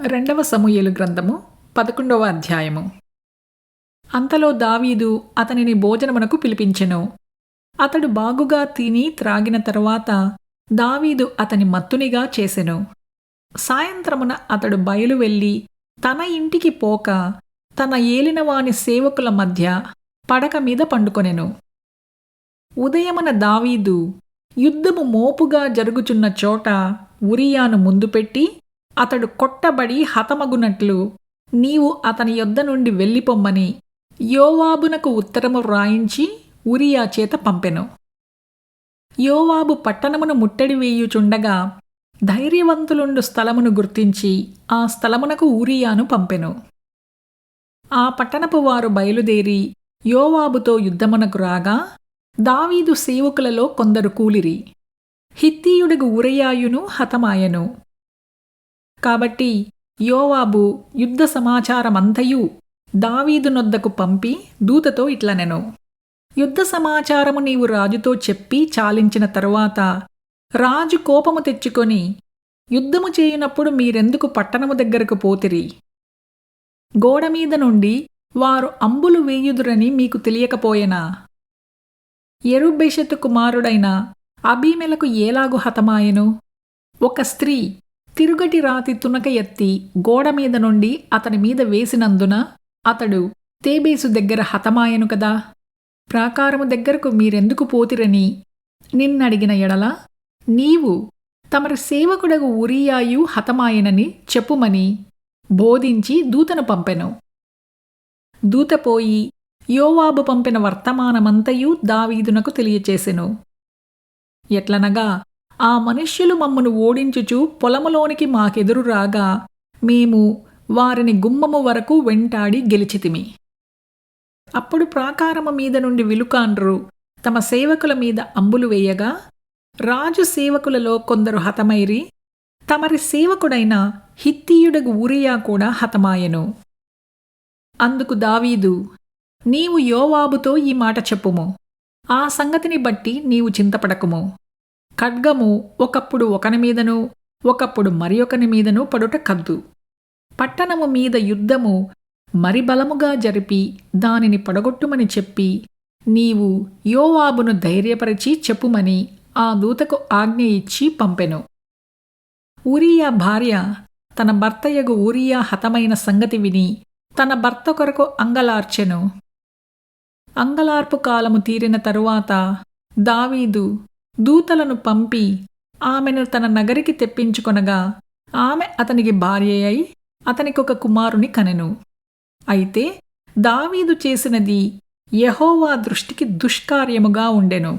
రెండవ సమూయేలు గ్రంథము 11వ అధ్యాయము. అంతలో దావీదు అతనిని భోజనమునకు పిలిపించెను. అతడు బాగుగా తిని త్రాగిన తరువాత దావీదు అతని మత్తునిగా చేసెను. సాయంత్రమున అతడు బయలు వెళ్ళి తన ఇంటికి పోక తన ఏలినవాని సేవకుల మధ్య పడక మీద పండుకొనెను. ఉదయమున దావీదు యుద్ధము మోపుగా జరుగుచున్న చోట ఉరియాను ముందు పెట్టి అతడు కొట్టబడి హతమగునట్లు నీవు అతని యొద్ద నుండి వెళ్ళిపొమ్మని యోవాబునకు ఉత్తరము వ్రాయించి ఉరియా చేత పంపెను. యోవాబు పట్టణమును ముట్టడి వేయుచుండగా ధైర్యవంతులుండు స్థలమును గుర్తించి ఆ స్థలమునకు ఉరియాను పంపెను. ఆ పట్టణపు వారు బయలుదేరి యోవాబుతో యుద్ధమునకు రాగా దావీదు సేవకులలో కొందరు కూలిరి. హిత్తీయుడగు ఉరియయును హతమాయెను. కాబట్టి యోవాబు యుద్ధ సమాచారమంతయు దావీదునొద్దకు పంపి దూతతో ఇట్లనెను: యుద్ధ సమాచారము నీవు రాజుతో చెప్పి చాలించిన తరువాత రాజు కోపము తెచ్చుకొని యుద్ధము చేయునప్పుడు మీరెందుకు పట్టణము దగ్గరకు పోతిరి? గోడమీద నుండి వారు అంబులు వేయుదురని మీకు తెలియకపోయెనా? యెరుబ్బెషెతు కుమారుడైన అబీమెలకు ఏలాగు హతమాయెను? ఒక స్త్రీ తిరుగటి రాతి తునక ఎత్తి గోడమీద నుండి అతని మీద వేసినందున అతడు తేబేసు దగ్గర హతమాయెను కదా. ప్రాకారము దగ్గరకు మీరెందుకు పోతిరని నిన్నడిగిన ఎడల నీవు తమరి సేవకుడగు ఉరియాయు హతమాయెనని చెప్పుమని బోధించి దూతను పంపెను. దూత పోయి యోవాబు పంపిన వర్తమానమంతయు దావీదునకు తెలియచేసెను. ఎట్లనగా, ఆ మనుష్యులు మమ్మను ఓడించుచు పొలములోనికి మాకెదురు రాగా మేము వారిని గుమ్మము వరకు వెంటాడి గెలిచితిమి. అప్పుడు ప్రాకారము మీద నుండి విలుకాండ్రు తమ సేవకుల మీద అంబులు వేయగా రాజు సేవకులలో కొందరు హతమైరి. తమరి సేవకుడైన హిత్తీయుడగు ఉరియా కూడా హతమాయెను. అందుకు దావీదు, నీవు యోవాబుతో ఈ మాట చెప్పుము. ఆ సంగతిని బట్టి నీవు చింతపడకుము. ఖడ్గము ఒకప్పుడు ఒకని మీదను ఒకప్పుడు మరి ఒకని మీదను పడుట కద్దు. పట్టణము మీద యుద్ధము మరి బలముగా జరిపి దానిని పడగొట్టుమని చెప్పి నీవు యోవాబును ధైర్యపరిచి చెప్పుమని ఆ దూతకు ఆజ్ఞ ఇచ్చి పంపెను. ఉరియా భార్య తన భర్తయగు ఉరియా హతమైన సంగతి విని తన భర్త కొరకు అంగలార్చెను. అంగలార్పు కాలము తీరిన తరువాత దావీదు దూతలను పంపి ఆమెను తన నగరికి తెప్పించుకొనగా ఆమె అతనికి భార్య అయి అతనికొక కుమారుని కనెను. అయితే దావీదు చేసినది యెహోవా దృష్టికి దుష్కార్యముగా ఉండెను.